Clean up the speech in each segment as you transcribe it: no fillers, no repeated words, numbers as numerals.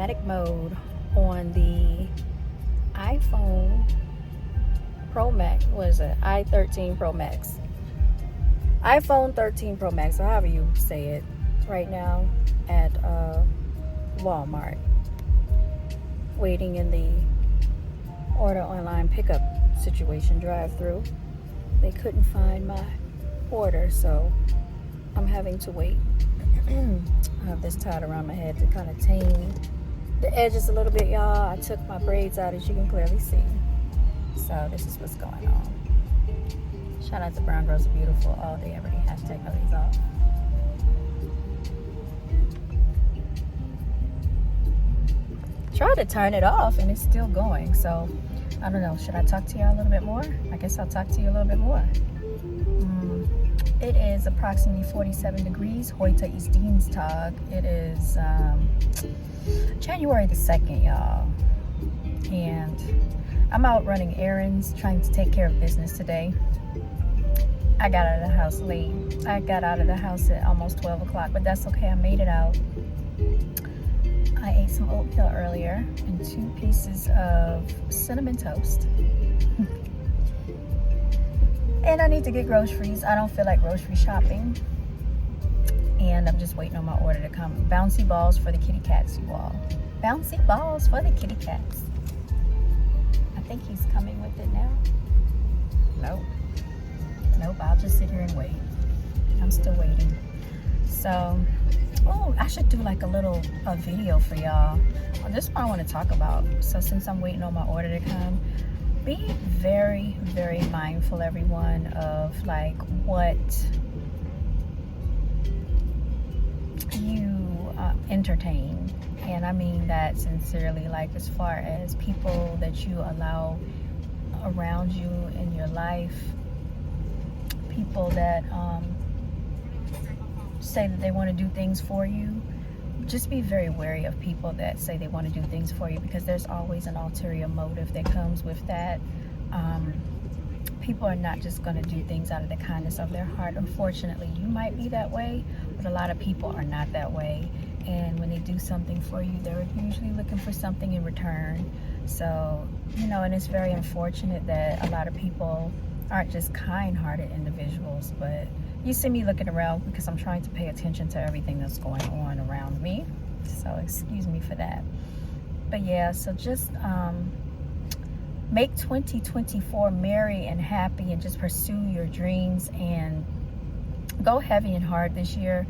automatic mode on the iPhone Pro Max. What is it? i13 Pro Max. iPhone 13 Pro Max, or however you say it, right now at Walmart. Waiting in the order online pickup situation drive-through. They couldn't find my order, so I'm having to wait. I have this tied around my head to kind of tame the edges a little bit, y'all. I took my braids out, as you can clearly see. So this is what's going on. Shout out to Brown.Girls.Are.Beautiful all day, every day. Hashtag no days off. Tried to turn it off and it's still going. So I don't know. Should I talk to y'all a little bit more? I guess I'll talk to you a little bit more. It is approximately 47 degrees. Heute ist Dienstag. It is January the 2nd, y'all. And I'm out running errands, trying to take care of business today. I got out of the house late. I got out of the house at almost 12 o'clock, but that's okay. I made it out. I ate some oatmeal earlier and 2 pieces of cinnamon toast. And I need to get groceries. I don't feel like grocery shopping. And I'm just waiting on my order to come. Bouncy balls for the kitty cats, you all. Bouncy balls for the kitty cats. I think he's coming with it now. Nope, I'll just sit here and wait. I'm still waiting. So, I should do like a video for y'all. This one I want to talk about. So since I'm waiting on my order to come, be very, very mindful, everyone, of like what you entertain. And I mean that sincerely, like as far as people that you allow around you in your life, people that say that they want to do things for you. Just be very wary of people that say they want to do things for you, because there's always an ulterior motive that comes with that. People are not just going to do things out of the kindness of their heart. Unfortunately, you might be that way, but a lot of people are not that way. And when they do something for you, they're usually looking for something in return. So, and it's very unfortunate that a lot of people aren't just kind-hearted individuals, but you see me looking around because I'm trying to pay attention to everything that's going on around me. So excuse me for that. But yeah, so just make 2024 merry and happy, and just pursue your dreams and go heavy and hard this year.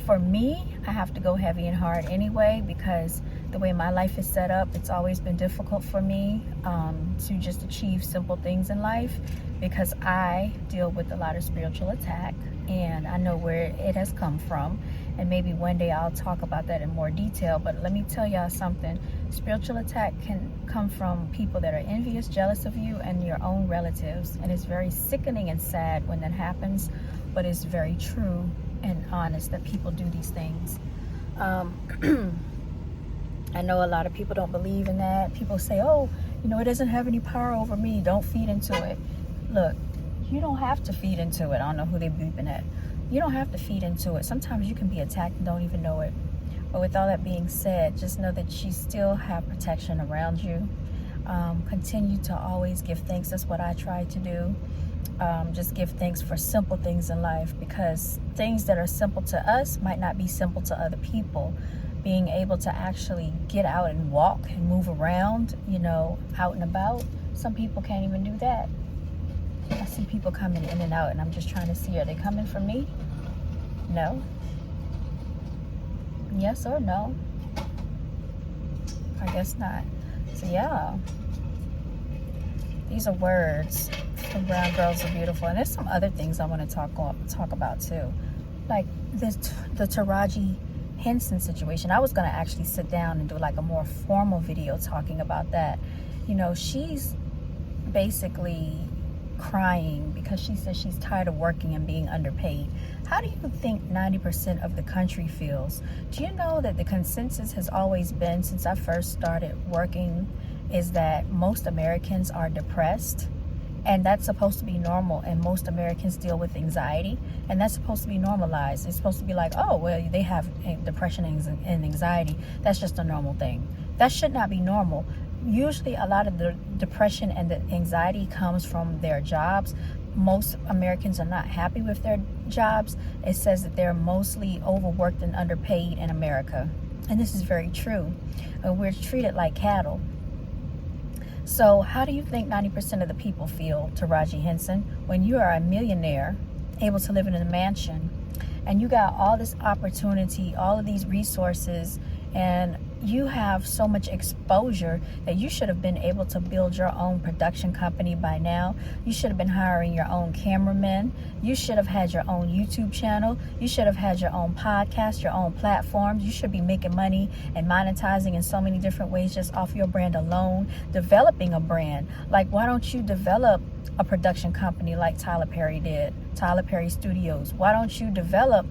For me, I have to go heavy and hard anyway, because the way my life is set up, it's always been difficult for me to just achieve simple things in life, because I deal with a lot of spiritual attack, and I know where it has come from. And maybe one day I'll talk about that in more detail. But let me tell y'all something. Spiritual attack can come from people that are envious, jealous of you, and your own relatives. And it's very sickening and sad when that happens. But it's very true and honest that people do these things. I know a lot of people don't believe in that. People say, it doesn't have any power over me. Don't feed into it. Look, you don't have to feed into it. I don't know who they're beeping at. You don't have to feed into it. Sometimes you can be attacked and don't even know it. But with all that being said, just know that you still have protection around you. Continue to always give thanks. That's what I try to do. Just give thanks for simple things in life, because things that are simple to us might not be simple to other people. Being able to actually get out and walk and move around, out and about. Some people can't even do that. I see people coming in and out, and I'm just trying to see, are they coming for me? No. Yes or no? I guess not. So yeah, these are words from Brown.Girls.Are.Beautiful, and there's some other things I want to talk about too, like the Taraji Henson situation. I was going to actually sit down and do like a more formal video talking about that. She's basically crying because she says she's tired of working and being underpaid. How do you think 90% of the country feels? Do you know that the consensus has always been, since I first started working, is that most Americans are depressed? And that's supposed to be normal. And most Americans deal with anxiety, and that's supposed to be normalized. It's supposed to be like, oh, well, they have depression and anxiety. That's just a normal thing. That should not be normal. Usually a lot of the depression and the anxiety comes from their jobs. Most Americans are not happy with their jobs. It says that they're mostly overworked and underpaid in America. And this is very true. We're treated like cattle. So how do you think 90% of the people feel, Taraji Henson, when you are a millionaire, able to live in a mansion, and you got all this opportunity, all of these resources, and you have so much exposure that you should have been able to build your own production company by now. You should have been hiring your own cameramen. You should have had your own YouTube channel. You should have had your own podcast, your own platforms. You should be making money and monetizing in so many different ways just off your brand alone, developing a brand. Like, why don't you develop a production company like Tyler Perry did, Tyler Perry Studios? Why don't you develop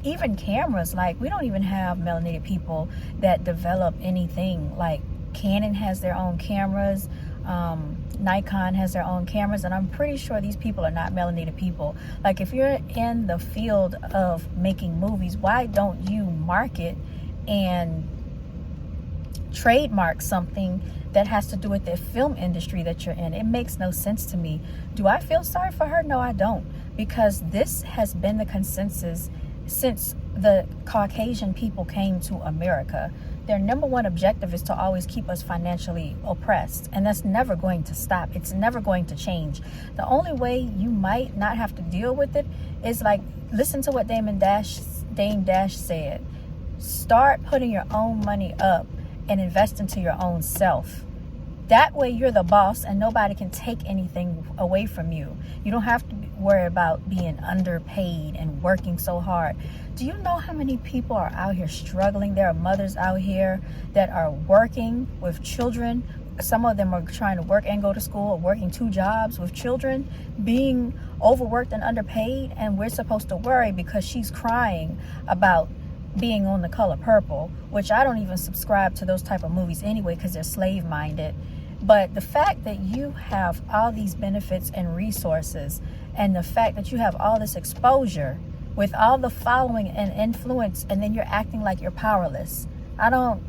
even cameras? Like, we don't even have melanated people that develop anything. Like, Canon has their own cameras, Nikon has their own cameras, and I'm pretty sure these people are not melanated people. Like, if you're in the field of making movies, why don't you market and trademark something that has to do with the film industry that you're in? It makes no sense to me. Do I feel sorry for her? No, I don't. Because this has been the consensus since the Caucasian people came to America. Their number one objective is to always keep us financially oppressed. And that's never going to stop. It's never going to change. The only way you might not have to deal with it is, like, listen to what Dame Dash said. Start putting your own money up and invest into your own self. That way you're the boss and nobody can take anything away from you. You don't have to worry about being underpaid and working so hard. Do you know how many people are out here struggling? There are mothers out here that are working with children. Some of them are trying to work and go to school, or working 2 jobs with children, being overworked and underpaid. And we're supposed to worry because she's crying about being on The Color Purple, which I don't even subscribe to those type of movies anyway because they're slave-minded. But the fact that you have all these benefits and resources, and the fact that you have all this exposure with all the following and influence, and then you're acting like you're powerless, I don't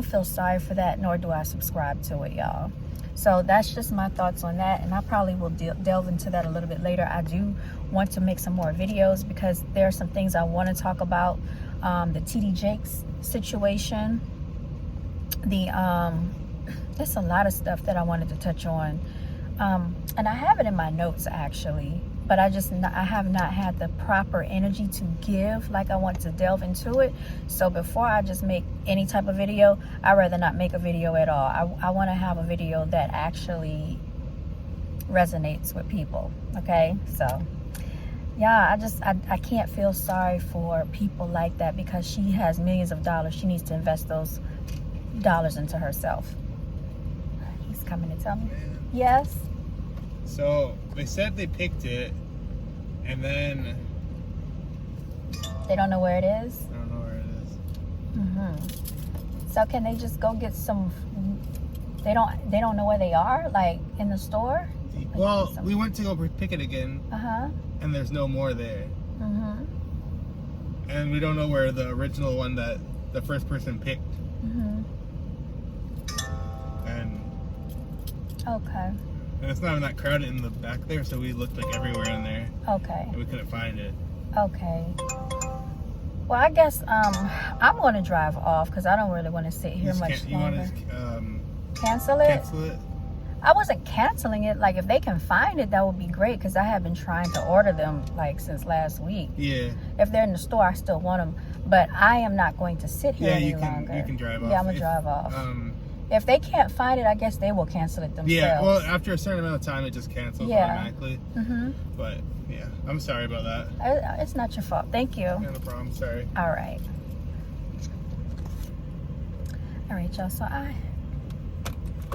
feel sorry for that, nor do I subscribe to it, y'all. So that's just my thoughts on that, and I probably will delve into that a little bit later. I do want to make some more videos because there are some things I want to talk about. The TD Jakes situation, there's a lot of stuff that I wanted to touch on, and I have it in my notes actually, but I have not had the proper energy to give like I want to delve into it. So before I just make any type of video, I'd rather not make a video at all. I want to have a video that actually resonates with people. Okay, so yeah, I can't feel sorry for people like that because she has millions of dollars. She needs to invest those dollars into herself. He's coming to tell me. Yes? So, they said they picked it, and then... They don't know where it is? I don't know where it is. Mm-hmm. So can they just go get some... They don't know where they are? Like, in the store? Well, we went to go pick it again. Uh-huh. And there's no more there. Mm-hmm. And we don't know where the original one that the first person picked. Mm-hmm. And okay. And it's not even that crowded in the back there, so we looked like everywhere in there. Okay. And we couldn't find it. Okay. Well, I guess I'm going to drive off because I don't really want to sit here much longer. You want to cancel it? Cancel it? I wasn't canceling it. Like, if they can find it, that would be great because I have been trying to order them like since last week. Yeah. If they're in the store, I still want them, but I am not going to sit here any longer. You can drive off. Yeah, I'm gonna drive off. If they can't find it, I guess they will cancel it themselves. Yeah. Well, after a certain amount of time, it just cancels automatically. Mm-hmm. But yeah, I'm sorry about that. It's not your fault. Thank you. Yeah, no problem. Sorry. All right. All right, y'all. So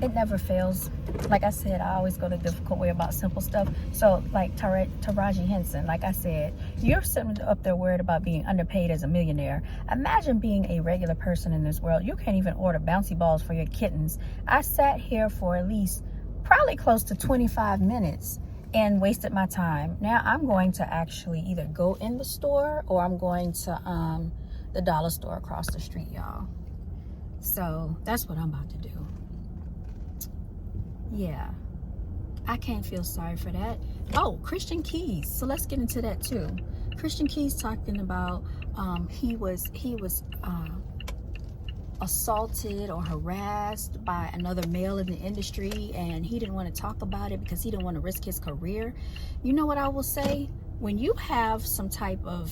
it never fails. Like I said, I always go the difficult way about simple stuff. So like Taraji Henson, like I said, you're sitting up there worried about being underpaid as a millionaire. Imagine being a regular person in this world. You can't even order bouncy balls for your kittens. I sat here for at least probably close to 25 minutes and wasted my time. Now I'm going to actually either go in the store or I'm going to the dollar store across the street, y'all. So that's what I'm about to do. Yeah, I can't feel sorry for that. Oh, Christian Keys. So let's get into that too. Christian Keys talking about he was assaulted or harassed by another male in the industry, and he didn't want to talk about it because he didn't want to risk his career. You know what I will say? When you have some type of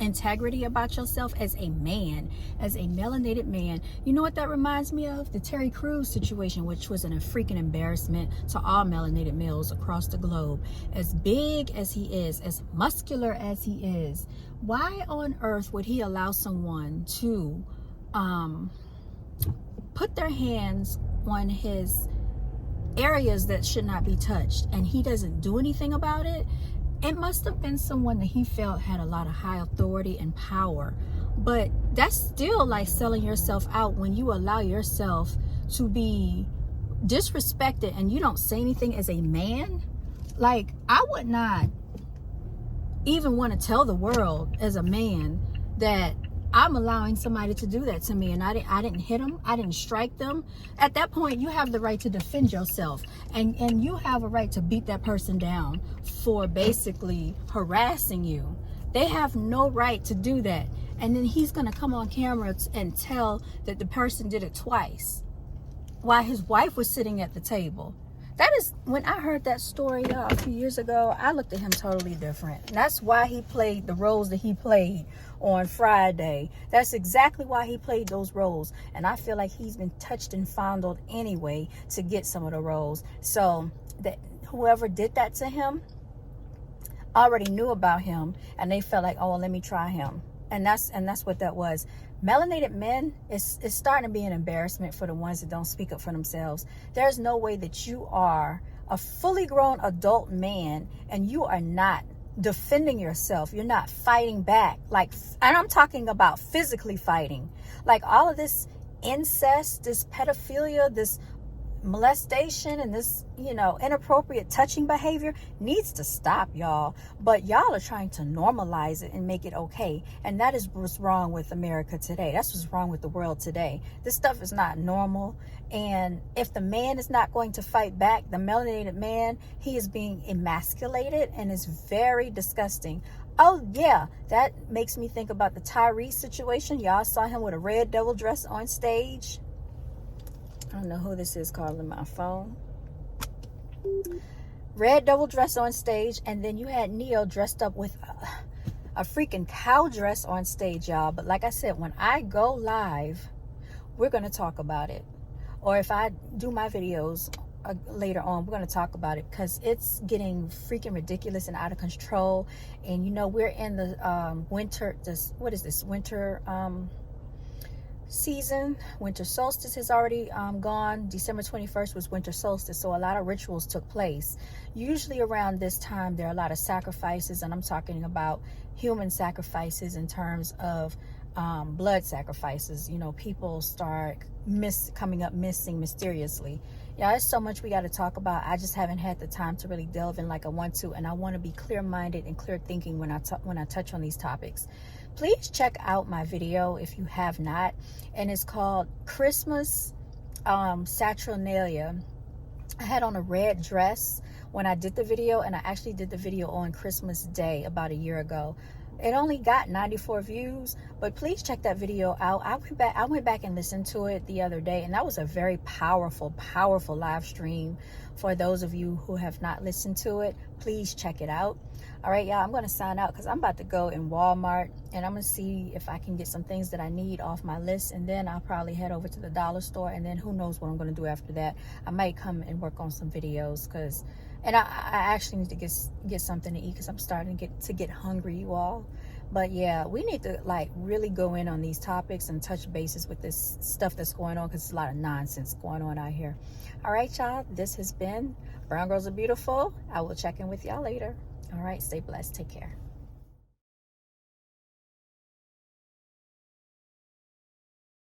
integrity about yourself as a man, as a melanated man, you know what that reminds me of? The Terry Crews situation, which was a freaking embarrassment to all melanated males across the globe. As big as he is, as muscular as he is, why on earth would he allow someone to put their hands on his areas that should not be touched, and he doesn't do anything about it? It must have been someone that he felt had a lot of high authority and power. But that's still like selling yourself out when you allow yourself to be disrespected and you don't say anything as a man. Like, I would not even want to tell the world as a man that I'm allowing somebody to do that to me, and I didn't hit them, I didn't strike them. At that point, you have the right to defend yourself, and you have a right to beat that person down for basically harassing you. They have no right to do that. And then he's gonna come on camera and tell that the person did it twice while his wife was sitting at the table. That is, when I heard that story a few years ago, I looked at him totally different. And that's why he played the roles that he played on Friday. That's exactly why he played those roles. And I feel like he's been touched and fondled anyway to get some of the roles. So that whoever did that to him already knew about him, and they felt like, oh, well, let me try him. And that's what that was. Melanated men is starting to be an embarrassment for the ones that don't speak up for themselves. There's no way that you are a fully grown adult man and you are not defending yourself. You're not fighting back. Like, and I'm talking about physically fighting. Like, all of this incest, this pedophilia, this molestation, and this, inappropriate touching behavior needs to stop, y'all. But y'all are trying to normalize it and make it okay. And that is what's wrong with America today. That's what's wrong with the world today. This stuff is not normal. And if the man is not going to fight back, the melanated man, he is being emasculated, and it's very disgusting. Oh yeah, that makes me think about the Tyrese situation. Y'all saw him with a red devil dress on stage. I don't know who this is calling my phone. Red double dress on stage, and then you had Neyo dressed up with a freaking cow dress on stage, y'all. But like I said, when I go live, we're going to talk about it. Or if I do my videos later on, we're going to talk about it, because it's getting freaking ridiculous and out of control. And we're in the winter, winter season. Winter solstice has already gone. December 21st was winter solstice, so a lot of rituals took place. Usually around this time there are a lot of sacrifices, and I'm talking about human sacrifices in terms of blood sacrifices. People start coming up missing mysteriously. Yeah, there's so much we got to talk about. I just haven't had the time to really delve in like I want to, and I want to be clear-minded and clear thinking when I touch on these topics. Please check out my video if you have not, and it's called Christmas Saturnalia. I had on a red dress when I did the video, and I actually did the video on Christmas Day about a year ago. It only got 94 views, but please check that video out. I went back and listened to it the other day, and that was a very powerful live stream. For those of you who have not listened to it, please check it out. All right, y'all, I'm going to sign out because I'm about to go in Walmart, and I'm going to see if I can get some things that I need off my list, and then I'll probably head over to the dollar store, and then who knows what I'm going to do after that. I might come and work on some videos, and I actually need to get something to eat, because I'm starting to get hungry, you all. But yeah, we need to like really go in on these topics and touch bases with this stuff that's going on, because there's a lot of nonsense going on out here. All right, y'all, this has been Brown Girls Are Beautiful. I will check in with y'all later. All right, stay blessed. Take care.